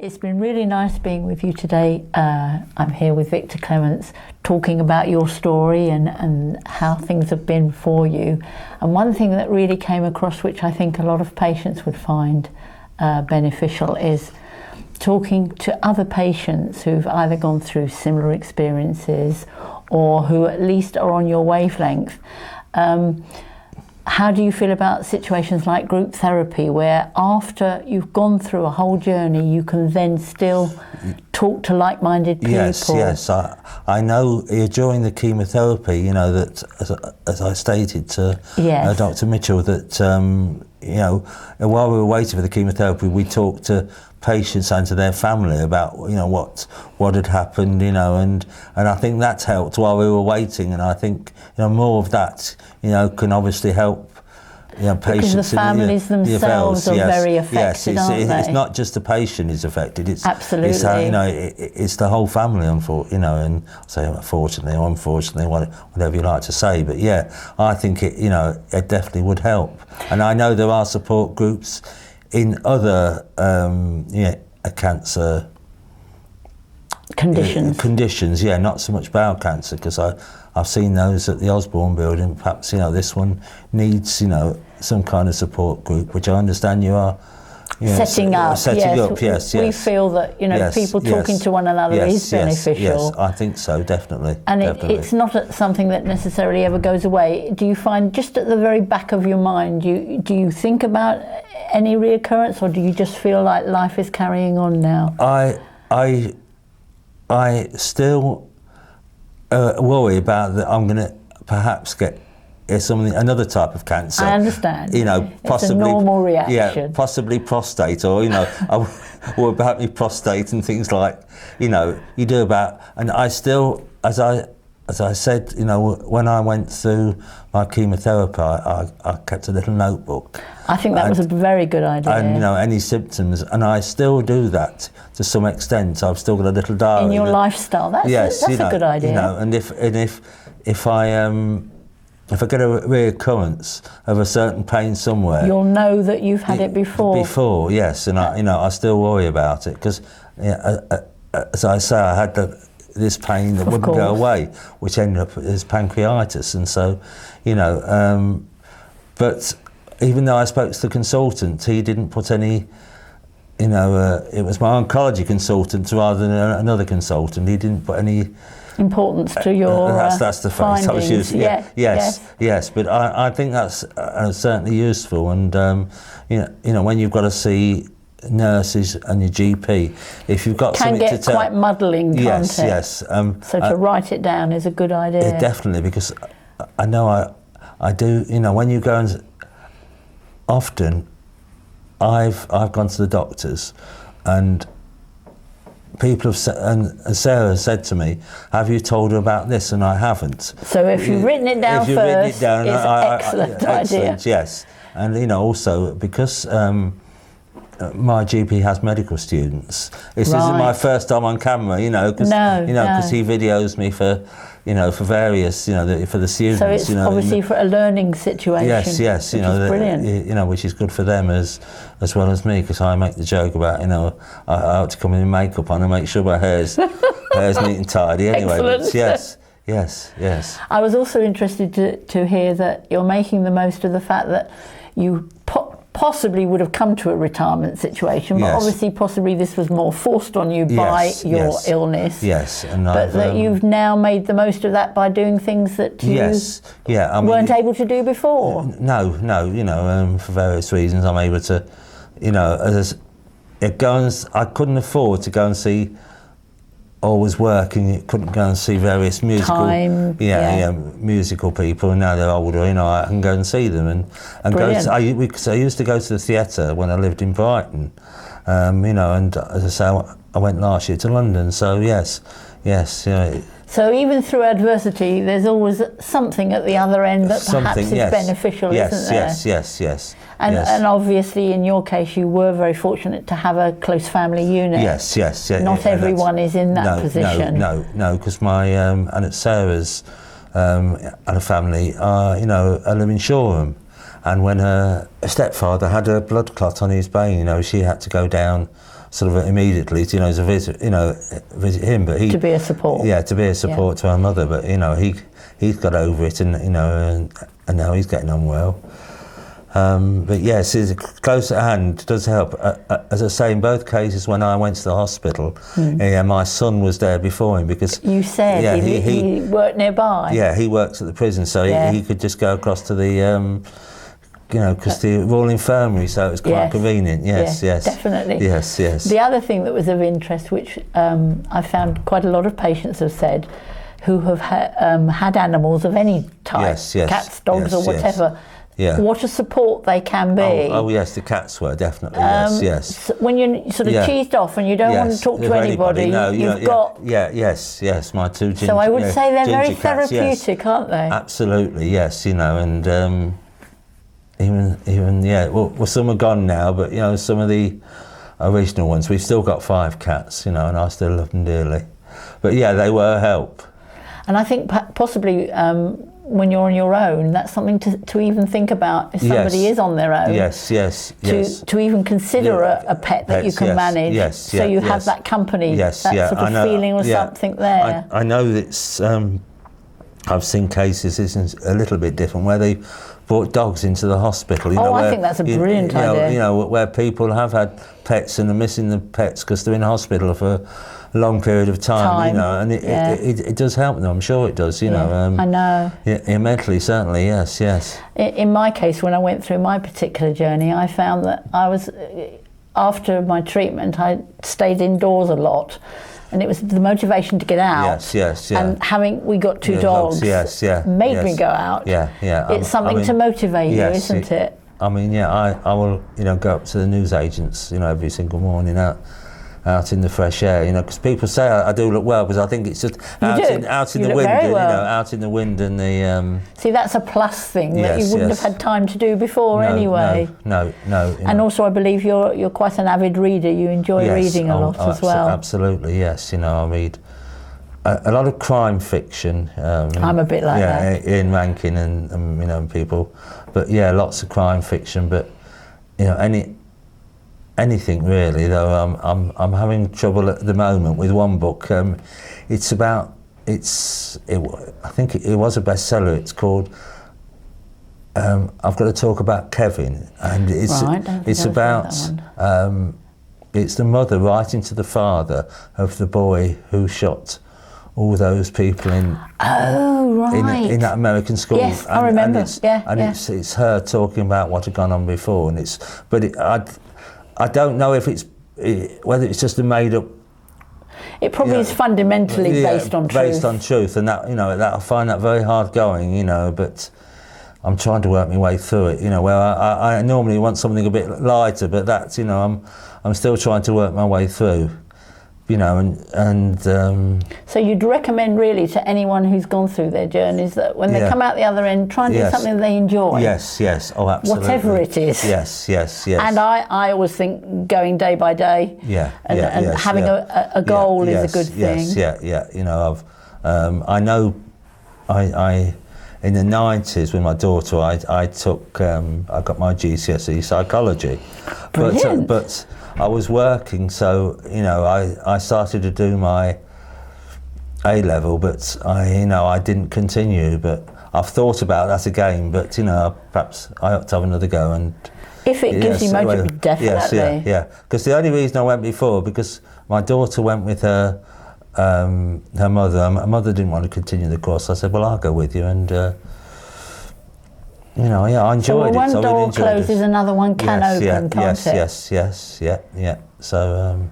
It's been really nice being with you today. I'm here with Victor Clements, talking about your story and how things have been for you. And one thing that really came across, which I think a lot of patients would find beneficial, is talking to other patients who've either gone through similar experiences or who at least are on your wavelength. How do you feel about situations like group therapy, where after you've gone through a whole journey, you can then still talk to like-minded people? Yes. I know during the chemotherapy, that as I stated to Dr. Mitchell, that while we were waiting for the chemotherapy, we talked to patients and to their family about what had happened, and I think that's helped while we were waiting, and I think more of that can obviously help patients. Because the families themselves are very affected, aren't they? It's not just the patient is affected. It's absolutely. It's the whole family, and say unfortunately or unfortunately, whatever you like to say. But I think it definitely would help. And I know there are support groups in other cancer conditions, not so much bowel cancer, because I've seen those at the Osborne building. Perhaps this one needs some kind of support group, which I understand you are setting up. Yes. We feel that people talking to one another is beneficial. Yes, I think so, definitely. And it's not something that necessarily ever goes away. Do you find, just at the very back of your mind, do you think about any reoccurrence, or do you just feel like life is carrying on now? I still worry about that I'm going to perhaps get another type of cancer. I understand. Possibly it's a normal reaction. Yeah, possibly prostate, or or about my prostate and things like you do about. And I still, as I said, when I went through my chemotherapy, I kept a little notebook. I think that was a very good idea. And any symptoms, and I still do that to some extent. I've still got a little diary. In your lifestyle, that's a good idea. And if I get a reoccurrence of a certain pain somewhere, you'll know that you've had it before. Before, yes, and I still worry about it, because as I say, I had this pain that wouldn't go away, which ended up as pancreatitis, and so but even though I spoke to the consultant, he didn't put any, it was my oncology consultant rather than another consultant. He didn't put any importance to your that's the phrase I was using. Yes. But I think that's certainly useful, and when you've got to see nurses and your GP, if you've got something to tell, can get quite muddling, can't it? Yes. So to write it down is a good idea. Definitely, because I know I do. When you go and often, I've gone to the doctors, and people have and Sarah said to me, "Have you told her about this?" And I haven't. So if you've written it down first, it's an excellent idea. Yes, and also because my GP has medical students. This isn't my first time on camera, because he videos me for various, for the students. So it's obviously for a learning situation. Yes, which is brilliant. Which is good for them as well as me, because I make the joke about, I have to come in makeup on and make sure my hair's neat and tidy. Anyway, but yes. I was also interested to hear that you're making the most of the fact that you possibly would have come to a retirement situation, but obviously possibly this was more forced on you by your illness. Yes, but that you've now made the most of that by doing things that you weren't able to do before. No, for various reasons I'm able to, I couldn't afford to go and see, or was working, couldn't go and see various musical musical people, and now they're older, I can go and see them, and I used to go to the theatre when I lived in Brighton, and as I say, I went last year to London, so yes. So even through adversity, there's always something at the other end that perhaps is beneficial, isn't there? Yes. And obviously, in your case, you were very fortunate to have a close family unit. Yes. Not everyone is in that position. No, because my and it's Sarah's and her family are, I live in Shoreham, and when her stepfather had a blood clot on his vein, she had to go down sort of immediately, to, to visit, visit him. But he to be a support. Yeah, to be a support to our mother. But he's got over it, and and now he's getting on well. But yes, it's close at hand does help. As I say, in both cases, when I went to the hospital, my son was there before him because you said he worked nearby. Yeah, he works at the prison, so he could just go across to the. Because the Royal Infirmary, so it was quite convenient. Yes, definitely. Yes. The other thing that was of interest, which I found quite a lot of patients have said, who have had animals of any type, cats, dogs, or whatever. Yeah. What a support they can be. Oh yes, the cats were definitely. Yes. When you're sort of cheesed off and you don't want to talk to anybody, you've got. Yes. My two ginger. So I would say they're very cats, therapeutic, aren't they? Absolutely, yes. And. Well, some are gone now, but some of the original ones, we've still got 5 cats, and I still love them dearly. But yeah, they were a help. And I think possibly when you're on your own, that's something to even think about if somebody is on their own. Yes. To even consider a pet that you can manage, so you have that company, that sort of feeling or something there. I know it's. I've seen cases, it's a little bit different, where they brought dogs into the hospital. I think that's a brilliant idea. Where people have had pets and are missing the pets because they're in hospital for a long period of time. And it does help them. I'm sure it does. I know. Mentally, certainly, yes. In my case, when I went through my particular journey, I found that after my treatment, I stayed indoors a lot. And it was the motivation to get out. Yes. And we got 2 dogs. Made me go out. It's something to motivate you, isn't it? I will, go up to the newsagents, every single morning out in the fresh air, because people say I do look well, because I think it's just out in the wind, out in the wind and the. See, that's a plus thing that you wouldn't have had time to do before anyway. No. And also, I believe you're quite an avid reader. You enjoy reading a lot as well. Absolutely, yes. I read a lot of crime fiction. I'm a bit like that. Ian Rankin and people, but lots of crime fiction. But anything really, though. I'm having trouble at the moment with one book. I think it was a bestseller. It's called I've Got to Talk About Kevin, and it's about it's the mother writing to the father of the boy who shot all those people in in that American school. Yes, I remember. It's her talking about what had gone on before, and I don't know if whether it's just a made up. It probably is fundamentally based on truth. Based on truth, and that I find that very hard going. But I'm trying to work my way through it. Where I normally want something a bit lighter, but that's I'm still trying to work my way through. So you'd recommend really to anyone who's gone through their journeys that when they come out the other end, try and do something they enjoy. Yes. Oh, absolutely. Whatever it is. Yes. And I always think going day by day. And having a goal is a good thing. Yes. I know. I in the 90s with my daughter, I took I got my GCSE psychology. Brilliant. But I was working, so I started to do my A level, but I didn't continue. But I've thought about that again. But perhaps I ought to have another go. And if it gives you motivation, definitely. Yes, because the only reason I went before, because my daughter went with her mother. Her mother didn't want to continue the course. I said, well, I'll go with you, and. I enjoyed it. So one door closes, another one can open, can't it? Yes. So,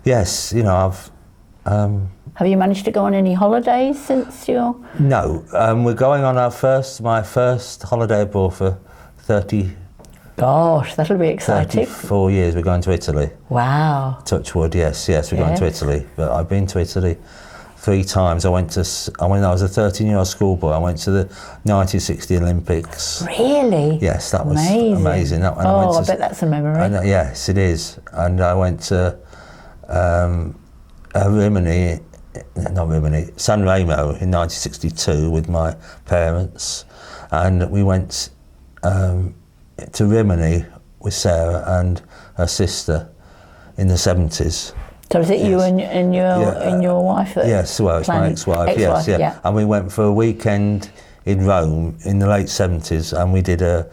yes, I've. Have you managed to go on any holidays since you're? No, we're going on my first holiday abroad for 30. Gosh, that'll be exciting. 34 years. We're going to Italy. Wow. Touch wood. Yes, we're going to Italy. But I've been to Italy 3 times. When I was a 13-year-old schoolboy, I went to the 1960 Olympics. Really? Yes, that was amazing. I bet that's a memory. Yes, it is. And I went to San Remo in 1962 with my parents, and we went to Rimini with Sarah and her sister in the 70s. So is it you and your wife? Yes, well, it's my ex-wife. Yes, yeah. And we went for a weekend in Rome in the late 70s, and we did a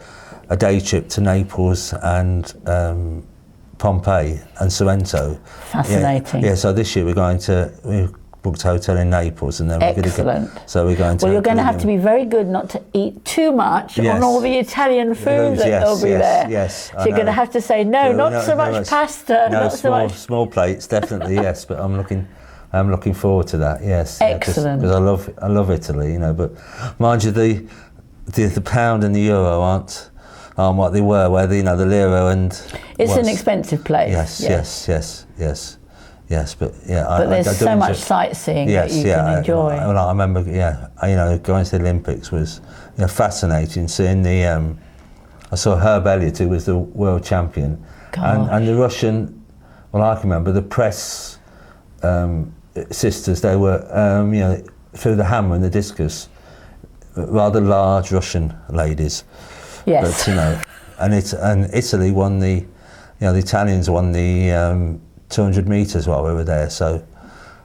day trip to Naples and Pompeii and Sorrento. Fascinating. Yeah. So this year we booked a hotel in Naples, and then we're going to go. So we're going to. Well, you're going to have to be very good not to eat too much on all the Italian food that'll be there. Yes. So you're going to have to say not so much pasta. No, not so much. Small plates, definitely. Yes, but I'm looking forward to that. Yes. Excellent. Because I love Italy, but mind you, the pound and the euro aren't what they were. Where the lira and. It's an expensive place. Yes, but But there's so much sightseeing that you can enjoy. I remember, going to the Olympics was fascinating. Seeing I saw Herb Elliott, who was the world champion, and the Russian. Well, I can remember the press sisters. They were, through the hammer and the discus, rather large Russian ladies. Yes. But and Italy won the Italians won the. 200 metres while we were there. So,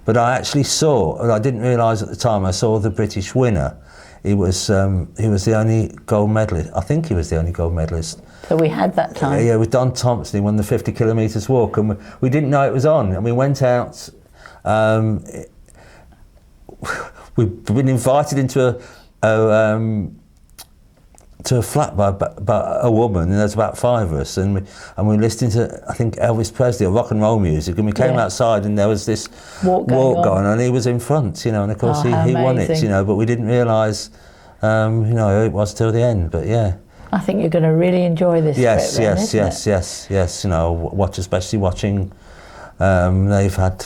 but I actually saw, and I didn't realise at the time, I saw the British winner. He was the only gold medalist. I think he was the only gold medalist. So we had that time. Yeah, with Don Thompson, he won the 50 kilometres walk, and we didn't know it was on. And we went out. We've been invited into to a flat by a woman, and there's about 5 of us, and we listened to, I think, Elvis Presley or rock and roll music, and we came outside, and there was this walk going on, and he was in front, and of course he won it, but we didn't realise, who it was till the end, but yeah. I think you're going to really enjoy this trip then, yes. Especially watching, they've had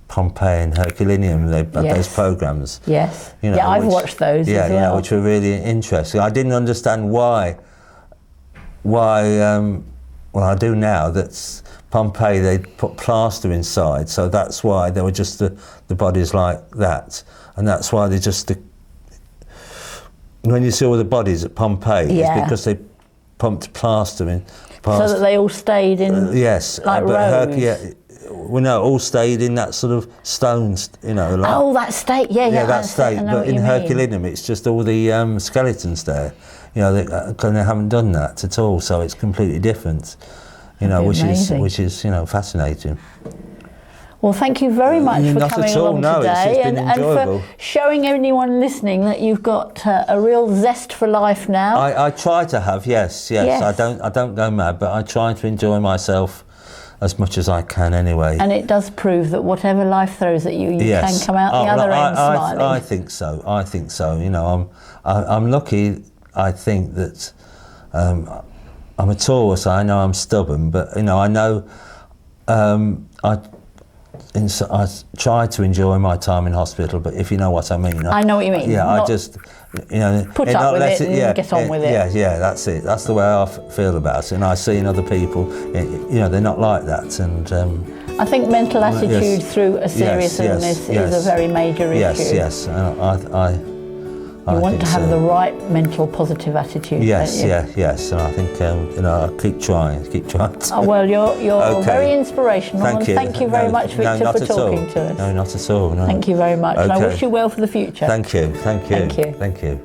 Pompeii and Herculaneum, those programmes. Yes. I've watched those as well. Which were really interesting. I didn't understand why. Well, I do now. That's Pompeii. They put plaster inside, so that's why they were just the bodies like that, and that's why they just. When you see all the bodies at Pompeii, it's because they pumped plaster in. So that they all stayed in. Yes, like rows. All stayed in that sort of stones, that state, that state. But in Herculaneum, it's just all the skeletons there. They haven't done that at all, so it's completely different. Which is fascinating. Well, thank you very much for coming along today and for showing anyone listening that you've got a real zest for life now. I try to have, yes. I don't go mad, but I try to enjoy myself as much as I can anyway. And it does prove that whatever life throws at you, you can come out the other end smiling. I think so. I'm lucky. I think that I'm a Taurus. I know I'm stubborn, but I know I try to enjoy my time in hospital. But if you know what I mean. I know what you mean. Yeah, I just. Put up with it and get on with it. Yeah, that's it. That's the way I feel about it. And I see in other people, they're not like that. And I think mental attitude through a serious illness is a very major issue. Yes. You want to have the right mental positive attitude. Yes. And I think I keep trying. Well, you're very inspirational. Thank you. Thank you very much, Victor, for talking to us. No, not at all. No. Thank you very much. Okay. And I wish you well for the future. Thank you. Thank you. Thank you.